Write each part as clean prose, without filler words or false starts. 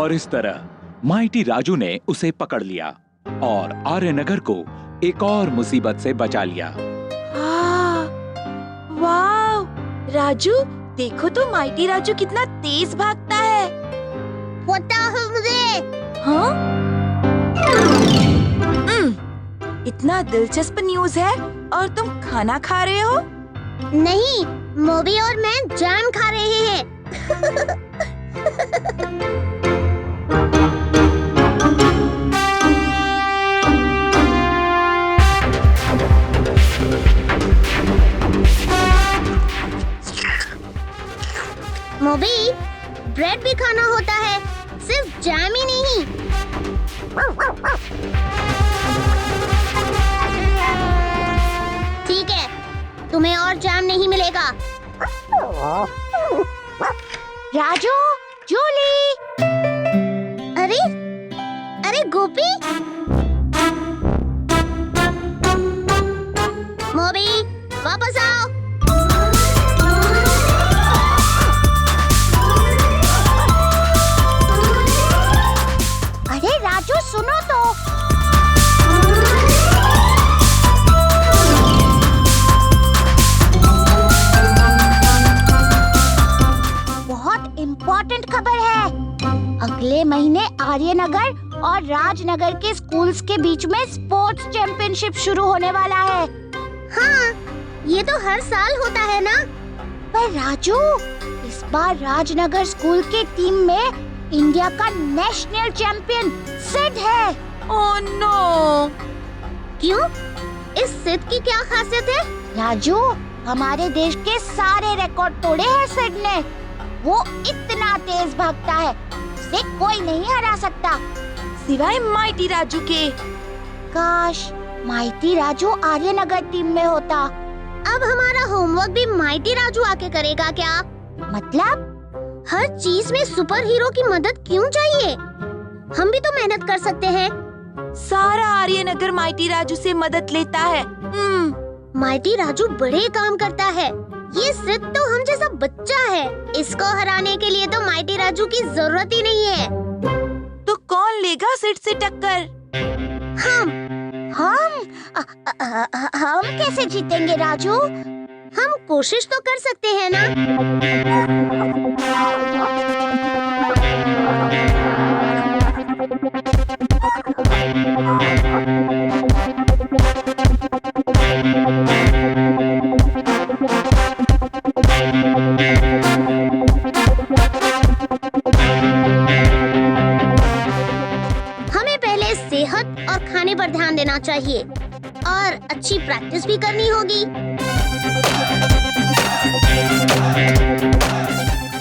और इस तरह माइटी राजू ने उसे पकड़ लिया और आर्यनगर को एक और मुसीबत से बचा लिया। वाह राजू, देखो तो माइटी राजू कितना तेज भागता है। पता है मुझे। हाँ? इतना दिलचस्प न्यूज़ है और तुम खाना खा रहे हो? नहीं, मोबी और मैं जैम खा रहे हैं। मोबी, ब्रेड भी खाना होता है, सिर्फ जैम ही नहीं। ठीक है, तुम्हें और जैम नहीं मिलेगा। राजू, जूली। अरे अरे गोपी, मोबी वापस आओ। अरे राजू सुनो तो। बहुत इम्पोर्टेंट खबर है। अगले महीने आर्यनगर और राजनगर के स्कूल्स के बीच में स्पोर्ट्स चैंपियनशिप शुरू होने वाला है। हाँ, ये तो हर साल होता है ना। पर राजू, इस बार राजनगर स्कूल की टीम में इंडिया का नेशनल चैंपियन सिड है। Oh no! क्यों? इस सिड की क्या खासियत है? राजू, हमारे देश के सारे रिकॉर्ड तोड़े हैं सिड ने। वो इतना तेज भागता है, उसे कोई नहीं हरा सकता। सिवाय माइटी राजू के। काश माइटी राजू आर्यनगर टीम में होता। अब हमारा होमवर्क भी माइटी राजू आके करेगा क्या? मतलब हर चीज में सुपर हीरो की मदद क्यों चाहिए? हम भी तो मेहनत कर सकते हैं। सारा आर्यनगर माइटी राजू से मदद लेता है। माइटी राजू बड़े काम करता है। ये सिर्फ तो हम जैसा बच्चा है। इसको हराने के लिए तो माइटी राजू की जरूरत ही नहीं है। तो कौन लेगा सिड से टक्कर? हम कैसे जीतेंगे राजू? हम कोशिश तो कर सकते हैं ना। हमें पहले सेहत और खाने पर ध्यान देना चाहिए और अच्छी प्रैक्टिस भी करनी होगी।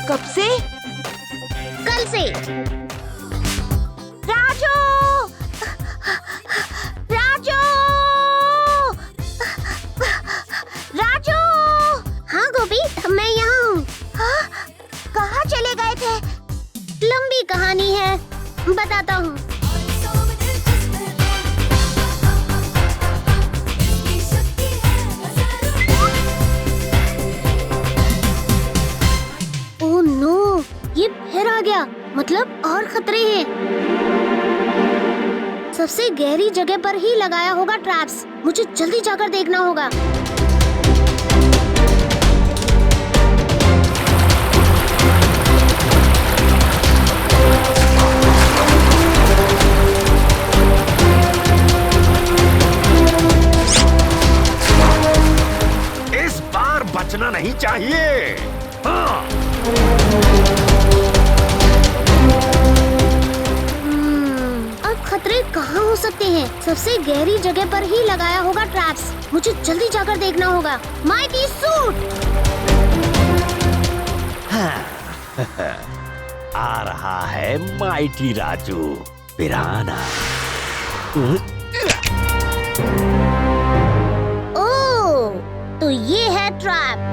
कब से? कल से। राजू! राजू! राजू! हाँ गोपी, मैं यहाँ हूँ। कहाँ चले गए थे? लंबी कहानी है, बताता हूँ। ओह नो, ये फिर आ गया। मतलब और खतरे हैं। सबसे गहरी जगह पर ही लगाया होगा ट्रैप्स। मुझे जल्दी जाकर देखना होगा। इस बार बचना नहीं चाहिए। हाँ। अब खतरे कहाँ हो सकते हैं? सबसे गहरी जगह पर ही लगाया होगा ट्रैप्स। मुझे जल्दी जाकर देखना होगा। Mighty suit! आ रहा है माइटी राजू पिराना। ओह, तो ये है ट्रैप।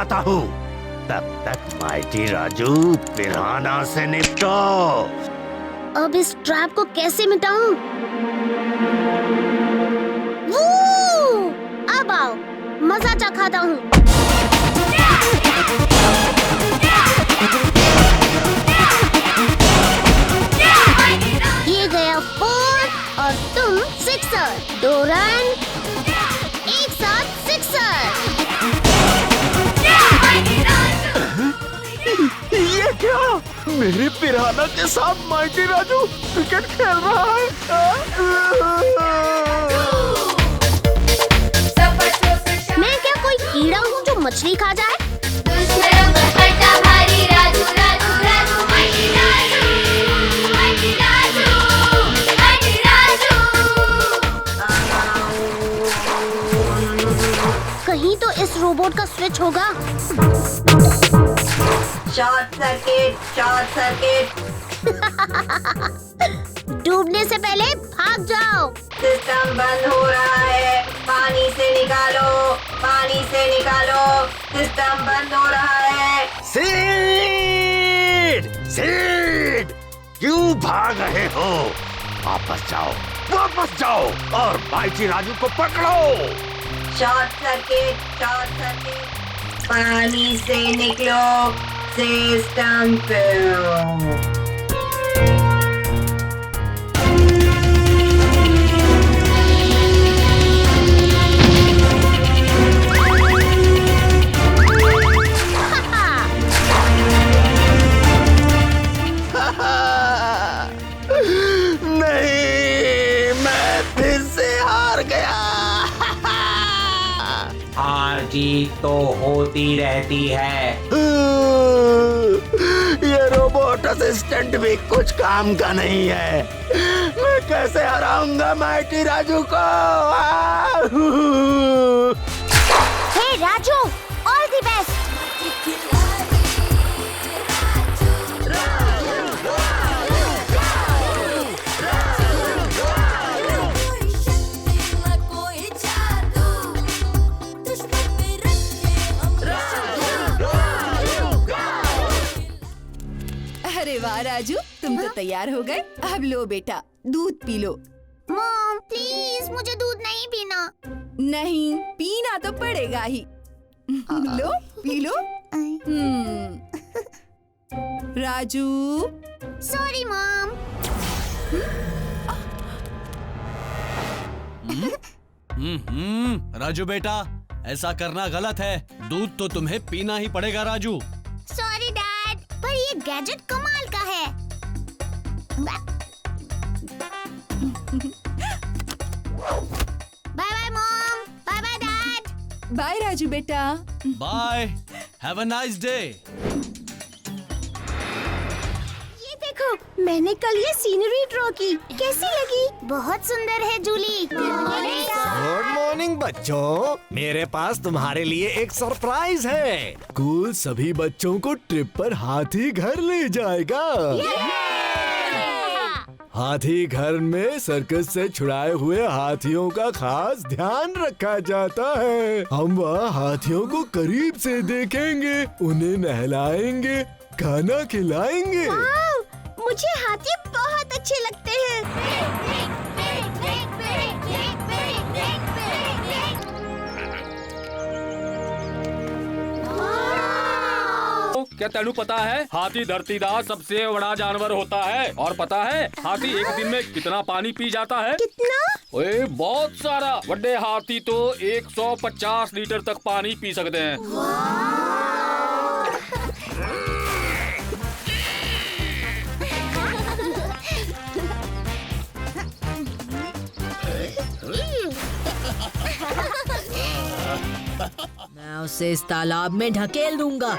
आता हूँ। तब तक माइटी राजू पिराना से निपटो। अब इस ट्रैप को कैसे मिटाऊं? अब आओ, मजा चखाता हूँ। ये गया 4 और तुम 6 2 रन, एक साथ 6। ये क्या? मेरे पिराना के साथ माइटी राजू क्रिकेट खेल रहा है। मैं क्या कोई कीड़ा हूँ जो मछली खा जाए? कहीं तो इस रोबोट का स्विच होगा। Short circuit, short circuit. डूबने से पहले भाग जाओ। सिस्टम बंद हो रहा है, पानी से निकालो, पानी से निकालो। सिस्टम बंद हो रहा है। सीड! सीड! क्यों भाग रहे हो? वापस जाओ और माइटी राजू को पकड़ो। Short circuit, short circuit. पानी से निकलो, सिस्टम पे। नहीं, मैं फिर से हार गया। हार जीत तो होती रहती है। ये रोबोट असिस्टेंट भी कुछ काम का नहीं है। मैं कैसे हराऊंगा माइटी राजू को? हे राजू, ऑल द बेस्ट। अरे वाह राजू, तुम तो तैयार हो गए। अब लो बेटा, दूध पी लो। मॉम प्लीज, मुझे दूध नहीं पीना। नहीं, पीना तो पड़ेगा ही। लो, पी लो। राजू। Sorry mom. राजू बेटा, ऐसा करना गलत है। दूध तो तुम्हें पीना ही पड़ेगा राजू। सॉरी डैड, पर ये गैजेट कमाल का है। Bye bye mom, bye bye dad. Bye Raju बेटा। Bye, have a nice day. ये देखो, मैंने कल ये सीनरी ड्रॉ की। कैसी लगी? बहुत सुंदर है जूली। गुड मॉर्निंग बच्चों, मेरे पास तुम्हारे लिए एक सरप्राइज है। स्कूल सभी बच्चों को ट्रिप पर हाथी घर ले जाएगा। हाथी घर में सर्कस से छुड़ाए हुए हाथियों का खास ध्यान रखा जाता है। हम वहाँ हाथियों को करीब से देखेंगे, उन्हें नहलाएंगे, खाना खिलाएंगे। मुझे हाथी बहुत अच्छे लगते हैं। क्या तेनू पता है हाथी धरती दा सबसे बड़ा जानवर होता है? और पता है हाथी एक दिन में कितना पानी पी जाता है? कितना? ओए बहुत सारा। बड़े हाथी तो 150 लीटर तक पानी पी सकते हैं। मैं उसे इस तालाब में ढकेल दूंगा।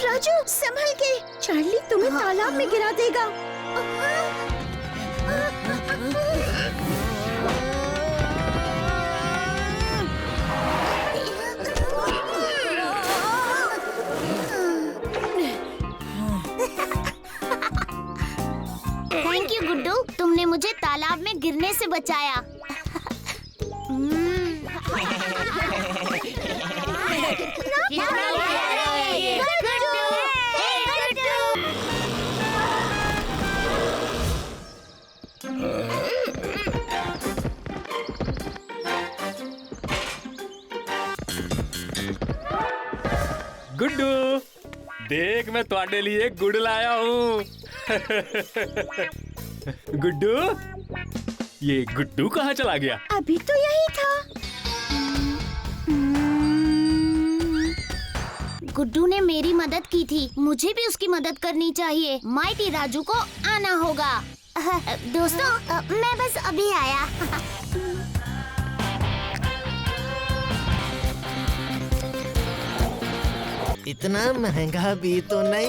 राजू संभल के, चार्ली तुम्हें तालाब में गिरा देगा। थैंक यू गुड्डू, तुमने मुझे तालाब में गिरने से बचाया। गुड्डू, देख मैं तुम्हारे लिए गुड़ लाया हूँ। गुड्डू, ये गुड्डू कहाँ चला गया? अभी तो यही था। गुड्डू ने मेरी मदद की थी, मुझे भी उसकी मदद करनी चाहिए। माइटी राजू को आना होगा। दोस्तों, मैं बस अभी आया। इतना महंगा भी तो नहीं।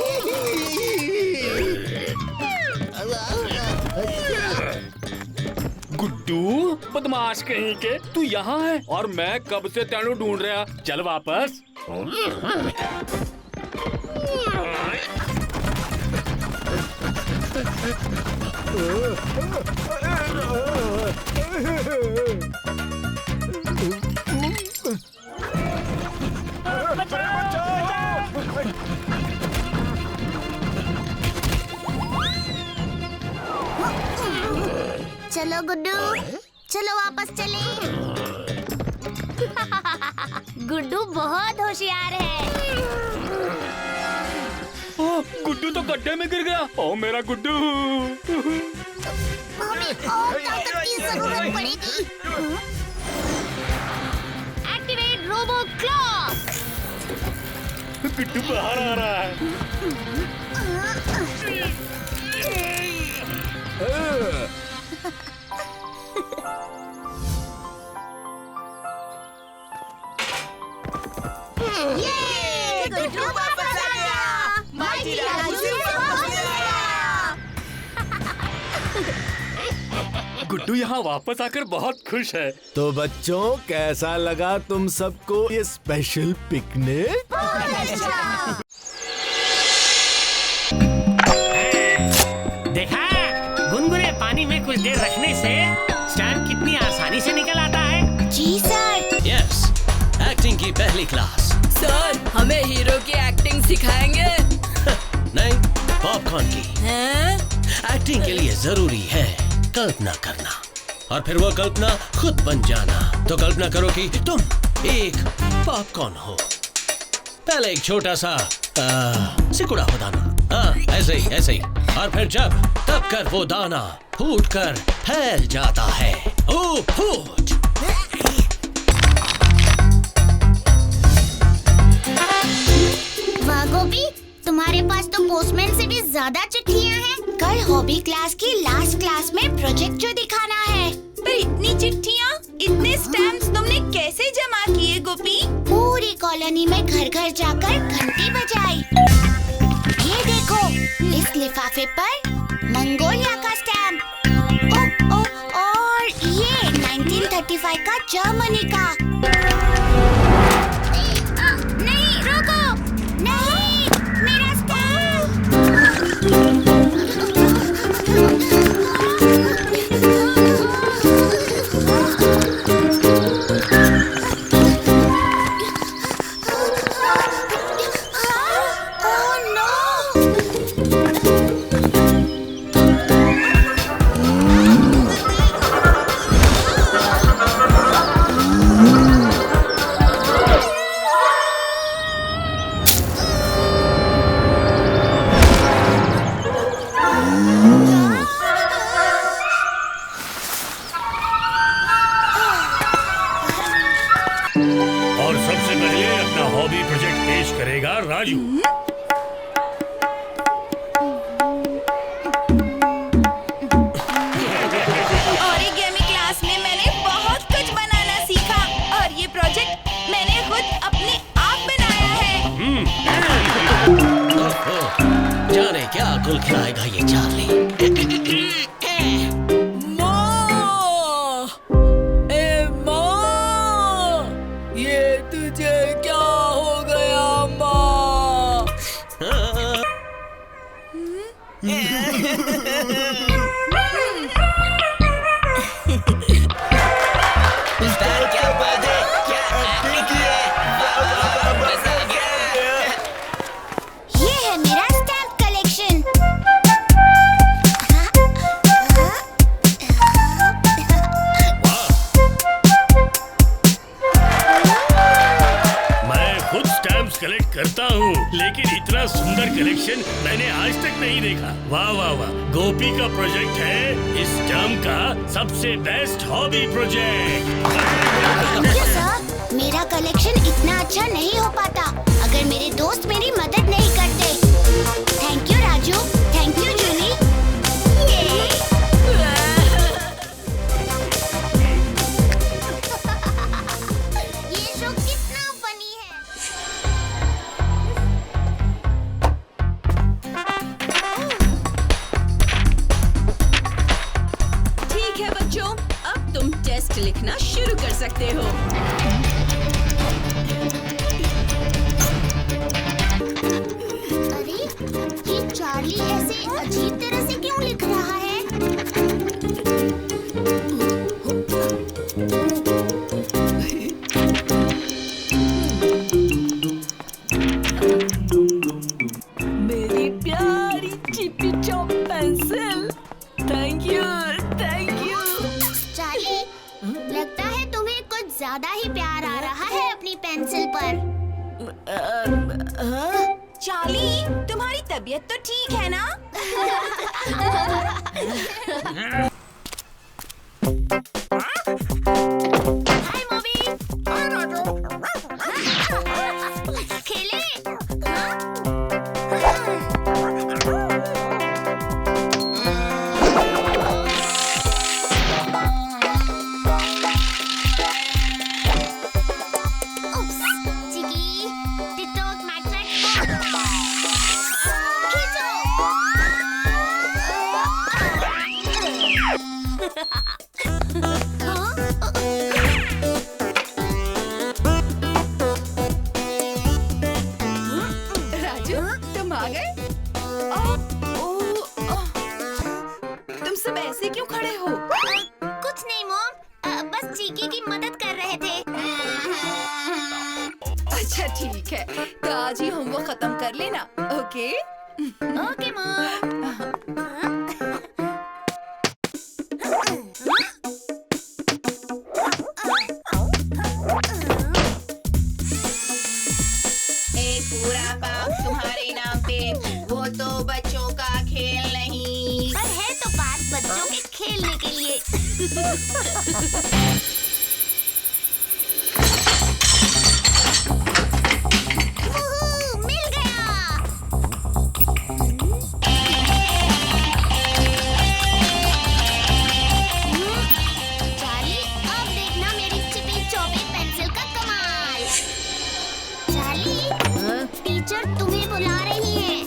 गुड्डू, बदमाश कहीं के, तू यहाँ है और मैं कब से तेनू ढूंढ रहा। चल वापस। चलो गुड्डू, चलो वापस चले। गुड्डू बहुत होशियार है। गुड्डू तो गड्ढे में गिर गया। ओ मेरा गुड्डू। हमें और ताकत की जरूरत पड़ेगी। Activate robo clock. गुड्डू बाहर आ रहा है। ये गुड्डू वापस आ गया। माइटी राजू वापस आ गया। गुड्डू यहाँ वापस आकर बहुत खुश है। तो बच्चों, कैसा लगा तुम सबको ये स्पेशल पिकनिक? देखा, गुनगुने पानी में कुछ देर रखने से स्टैम्प कितनी आसानी से निकल आता है। जी सर। यस, एक्टिंग की पहली क्लास। सर, हमें हीरो की एक्टिंग सिखाएंगे? नहीं, पॉपकॉर्न की। हैं? एक्टिंग के लिए जरूरी है कल्पना करना, और फिर वो कल्पना खुद बन जाना। तो कल्पना करो कि तुम एक पॉपकॉर्न हो। पहले एक छोटा सा सिकुड़ा हो दाना, हाँ ऐसे ही। और फिर जब तब कर वो दाना फूट कर फैल जाता है। ओ फूट। वाह गोपी, तुम्हारे पास तो पोस्टमैन से भी ज्यादा चिट्ठियाँ हैं। कल हॉबी क्लास की लास्ट क्लास में प्रोजेक्ट जो दिखाना है। पर इतनी चिट्ठियाँ, इतने स्टैम्प्स तुमने कैसे जमा किए गोपी? पूरी कॉलोनी में घर घर जाकर घंटी बजाई। ये देखो, इस लिफाफे पर मंगोलिया का स्टैम्प। और ये 1935 का जर्मनी का। नहीं, रुको, नहीं, मेरा वाह वाह वाह, गोपी का प्रोजेक्ट है इस टर्म का सबसे बेस्ट हॉबी प्रोजेक्ट। सर, मेरा कलेक्शन इतना अच्छा नहीं हो पाता अगर मेरे दोस्त मेरी मदद नहीं करते। Thank you Raju, thank you Julie. ये शो कितना फनी है। ठीक है बच्चों, अब तुम टेस्ट लिखना शुरू कर सकते हो। अरे, ये चार्ली ऐसे अजीब तरह से क्यों लिख रहा है? मेरी प्यारी Chipi chop pencil, thank you, thank you. Charlie, लगता है तुम्हें कुछ ज्यादा ही प्यार आ रहा है अपनी पेंसिल पर। चार्ली, तुम्हारी तबीयत तो ठीक है ना? हाय मम्मी। खेले? Oops, Chicky, they took my trackball. Raju, तुम आ गए? तुम सब ऐसे क्यों खड़े हो? कुछ नहीं मॉम, बस चीकी की मदद कर रहे थे। अच्छा ठीक है, तो आज ही होमवर्क खत्म कर लेना, ओके? Okay mom. एक पूरा पाप तुम्हारे नाम पे, वो तो बच्चों का खेल नहीं। पर है तो बात बच्चों के खेलने के लिए। मिल गया। चार्ली, अब देखना मेरी चिपी चौपी पेंसिल का कमाल। चार्ली, टीचर तुम्हें बुला रही है।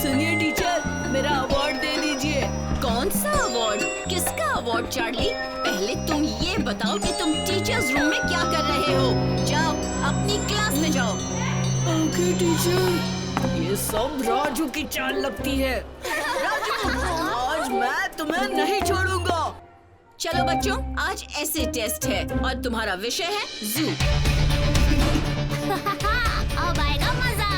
सुनिए टीचर, मेरा अवार्ड दे दीजिए। कौन सा अवार्ड? किसका अवार्ड चार्ली? पहले तुम ये बताओ कि तुम टीचर्स रूम में क्या कर रहे हो। जाओ अपनी क्लास में जाओ। Okay teacher. ये सब राजू की चाल लगती है। राजू, आज मैं तुम्हें नहीं छोड़ूंगा। चलो बच्चों, आज ऐसे टेस्ट है और तुम्हारा विषय है जू। अब आएगा मजा।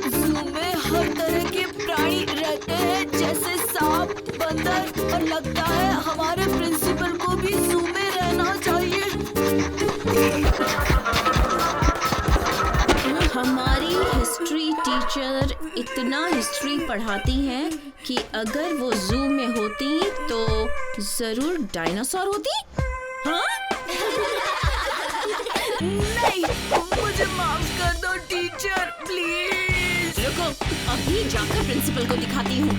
जू में हर तरह के प्राणी रहते हैं, जैसे सांप, बंदर, और लगता है हमारे प्रिंसिपल को भी जू में रहना चाहिए। हमारी हिस्ट्री टीचर इतना हिस्ट्री पढ़ाती हैं कि अगर वो जू में होती तो जरूर डायनासोर होती। हाँ? नहीं, मुझे माफ कर दो टीचर, प्लीज। रुको, अभी जाकर प्रिंसिपल को दिखाती हूँ।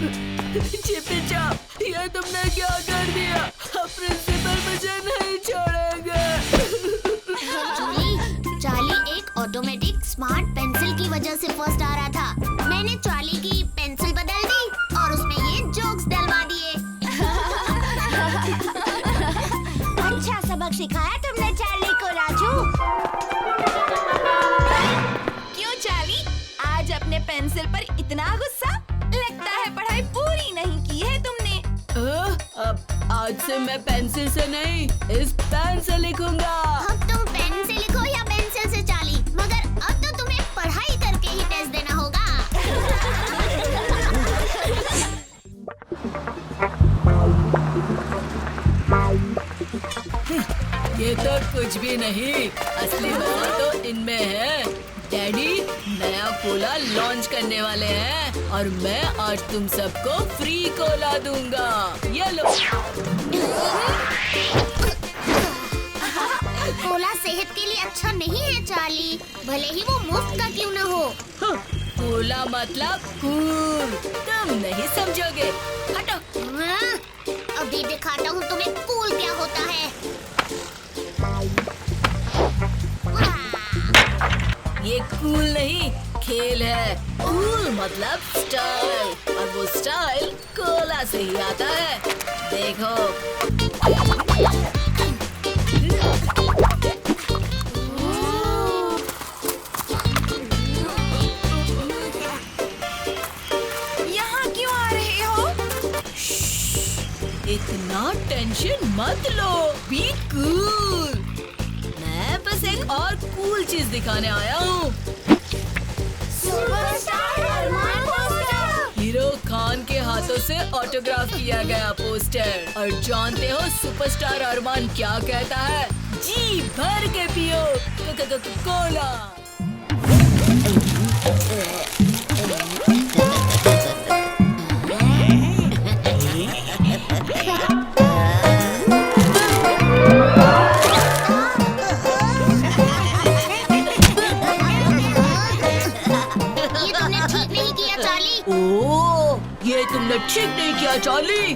चिपी चॉप, ये तुमने क्या कर दिया? प्रिंसिपल मुझे नहीं छोड़ेगा। चार्ली एक ऑटोमेटिक स्मार्ट पेंसिल की वजह से फर्स्ट आ रहा था। मैंने चार्ली की पेंसिल बदल दी और उसमें ये जोक्स डलवा दिए। अच्छा सबक सिखाया तुमने चार्ली को राजू। क्यों चार्ली, आज अपने पेंसिल पर इतना गुस्सा? लगता है पढ़ाई पूरी नहीं की है तुमने। अब आज से मैं पेंसिल से नहीं, इस पेन से लिखूंगा। अब तुम पेन से लिखो या पेंसिल से चार्ली, मगर अब तो तुम्हें पढ़ाई करके ही टेस्ट देना होगा। ये तो कुछ भी नहीं, असली मजा तो इनमें है। डैडी नया कोला लॉन्च करने वाले हैं और मैं आज तुम सबको फ्री कोला दूंगा। ये लो। कोला सेहत के लिए अच्छा नहीं है चार्ली, भले ही वो मुफ्त का क्यों न हो। कोला मतलब कूल, तुम नहीं समझोगे। हटो। अभी दिखाता हूँ तुम्हें कूल क्या होता है। ये कूल नहीं, खेल है। कूल मतलब स्टाइल, और वो स्टाइल कोला से ही आता है। देखो। यहाँ क्यों आ रहे हो? इतना टेंशन मत लो, बी कूल। मैं बस एक और कूल चीज दिखाने आया हूँ। हीरो खान के हाथों से ऑटोग्राफ किया गया पोस्टर। और जानते हो सुपरस्टार अरमान क्या कहता है? जी भर के पियो कोला। ये तुमने ठीक नहीं किया चार्ली।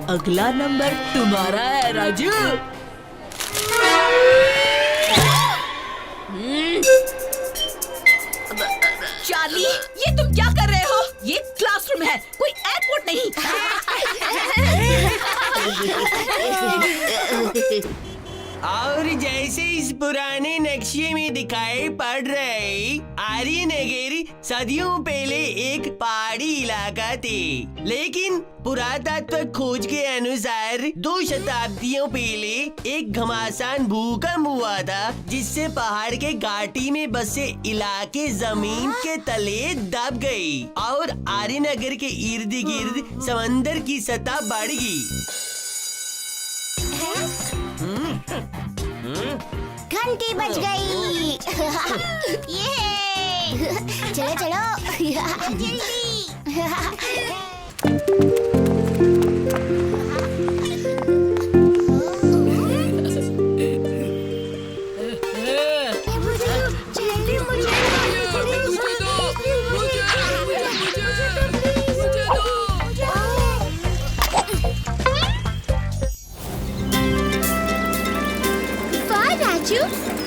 अगला नंबर तुम्हारा है राजू। चार्ली, ये तुम क्या कर रहे हो? ये क्लासरूम है, कोई एयरपोर्ट नहीं। और जैसे इस पुराने नक्शे में दिखाई पड़ रहे, आर्यनगर सदियों पहले एक पहाड़ी इलाका थे। लेकिन पुरातत्व खोज के अनुसार 2 शताब्दियों पहले एक घमासान भूकंप हुआ था, जिससे पहाड़ के घाटी में बसे इलाके जमीन के तले दब गए और आर्यनगर के इर्द गिर्द समंदर की सतह बढ़ गई। घंटी बज गई। ये चलो चलो जल्दी।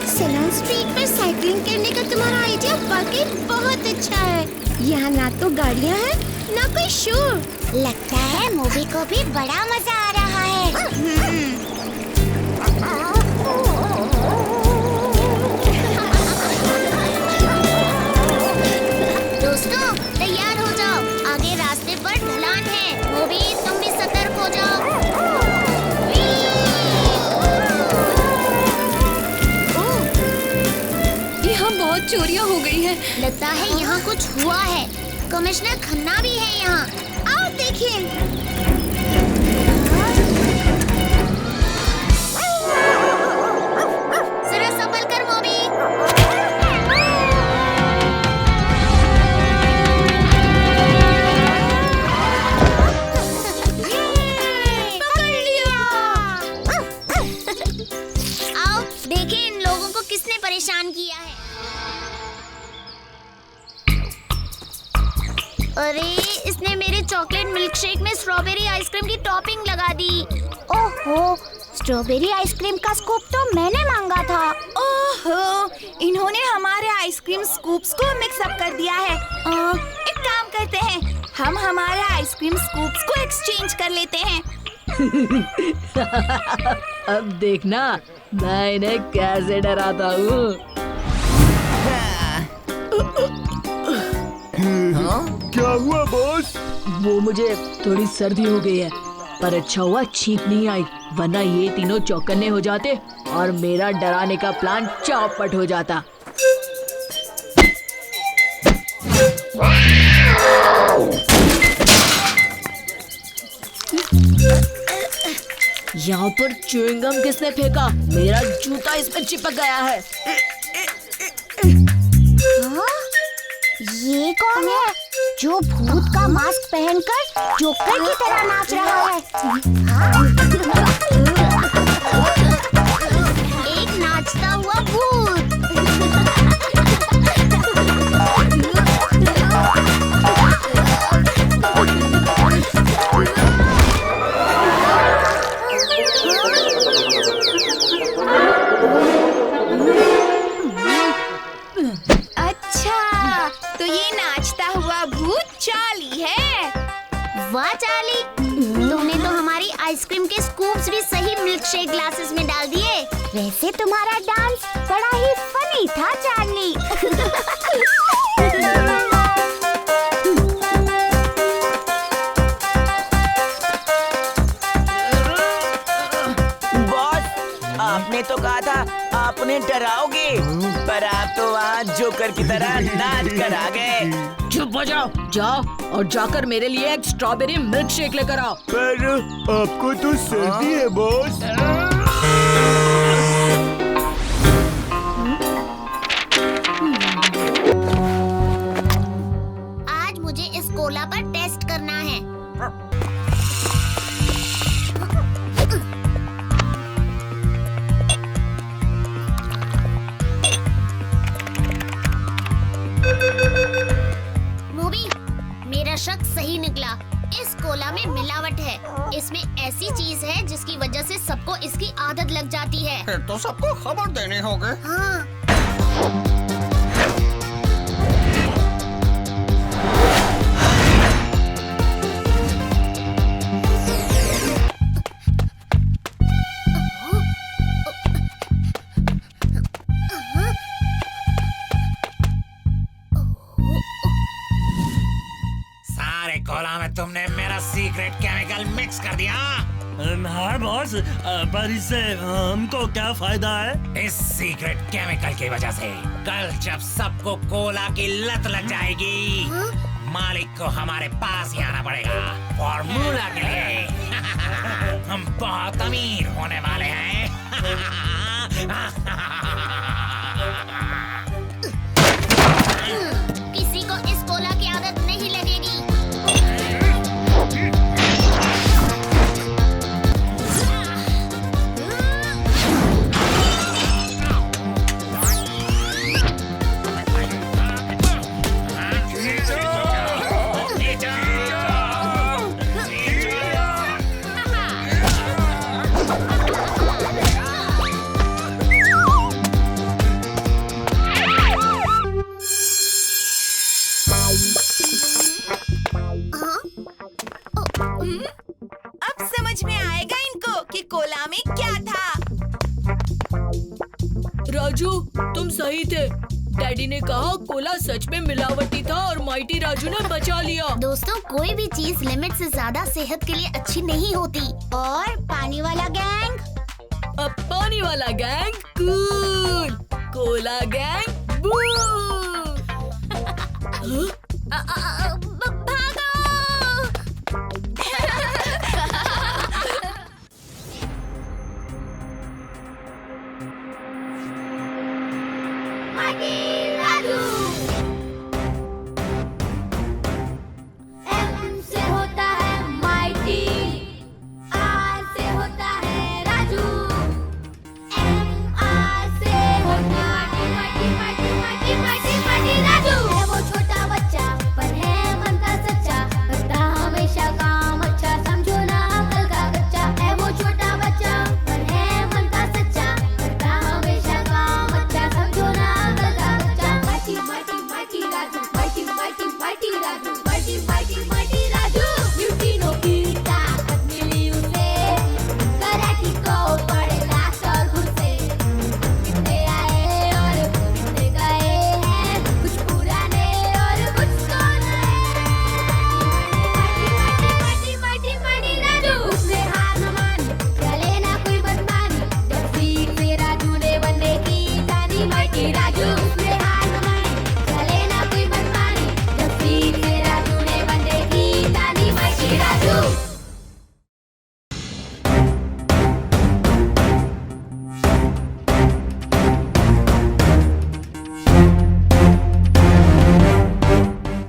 सैलून स्ट्रीट पर साइकिलिंग करने का तुम्हारा आइडिया वाकई बहुत अच्छा है। यहाँ ना तो गाड़ियाँ हैं, ना कोई शोर। लगता है मूवी को भी बड़ा मजा आ रहा है। दोस्तों तैयार हो जाओ, आगे रास्ते पर ढलान है। मूवी तुम भी सतर्क हो जाओ। चोरियां हो गई है। लगता है यहाँ कुछ हुआ है। कमिश्नर खन्ना भी है यहाँ। आओ देखिए। जरा संभल कर मोबी। पकड़ लिया। आओ देखें इन लोगों को किसने परेशान किया है। अरे इसने मेरे चॉकलेट मिल्कशेक में स्ट्रॉबेरी आइसक्रीम की टॉपिंग लगा दी। ओहो, स्ट्रॉबेरी आइसक्रीम का स्कूप तो मैंने मांगा था। ओहो, इन्होंने हमारे आइसक्रीम स्कूप्स को मिक्स अप कर दिया है। एक काम करते हैं, हम हमारे आइसक्रीम स्कूप्स को एक्सचेंज कर लेते हैं। अब देखना मैं इन्हें कैसे डराता हूँ। क्या हुआ बॉस? वो मुझे थोड़ी सर्दी हो गई है, पर अच्छा हुआ छींक नहीं आई, वरना ये तीनों चौकन्ने हो जाते और मेरा डराने का प्लान चौपट हो जाता। यहाँ पर च्युइंगम किसने फेंका? मेरा जूता इसमें चिपक गया है। हाँ? ये कौन है जो भूत का मास्क पहनकर जोकर की तरह नाच रहा है? हाँ? एक नाचता हुआ भूत। अच्छा, तो ये नाचता हुआ भूत चार्ली है। वाह चार्ली, तुमने तो हमारी आइसक्रीम के स्कूप्स भी सही मिल्क शेक ग्लासेस में डाल दिए। वैसे तुम्हारा डांस बड़ा ही फनी था चार्ली। आपने तो कहा था आपने डराओगे, पर आप तो वहाँ जोकर की तरह नाच कर आ गए। चुप हो जाओ, जाओ और जाकर मेरे लिए एक स्ट्रॉबेरी मिल्क शेक लेकर आओ। पर आपको तो सर्दी है बॉस। आज मुझे इस कोला पर टेस्ट करना है। मूवी, मेरा शक सही निकला। इस कोला में मिलावट है। इसमें ऐसी चीज है जिसकी वजह से सबको इसकी आदत लग जाती है। फिर तो सबको खबर देने होगे। हाँ। कोला में तुमने मेरा सीक्रेट केमिकल मिक्स कर दिया। हाँ बॉस, पर इससे हमको क्या फायदा है? इस सीक्रेट केमिकल की वजह से कल जब सबको कोला की लत लग जाएगी, मालिक को हमारे पास ही आना पड़ेगा फॉर्मूला के लिए। हम बहुत अमीर होने वाले हैं। किसी को इस कोला की आदत नहीं लगेगी। अब समझ में आएगा इनको कि कोला में क्या था। राजू, तुम सही थे। डैडी ने कहा कोला सच में मिलावटी था और माइटी राजू ने बचा लिया। दोस्तों, कोई भी चीज लिमिट से ज्यादा सेहत के लिए अच्छी नहीं होती। और पानी वाला गैंग? अब पानी वाला गैंग कूल, कोला गैंग बू।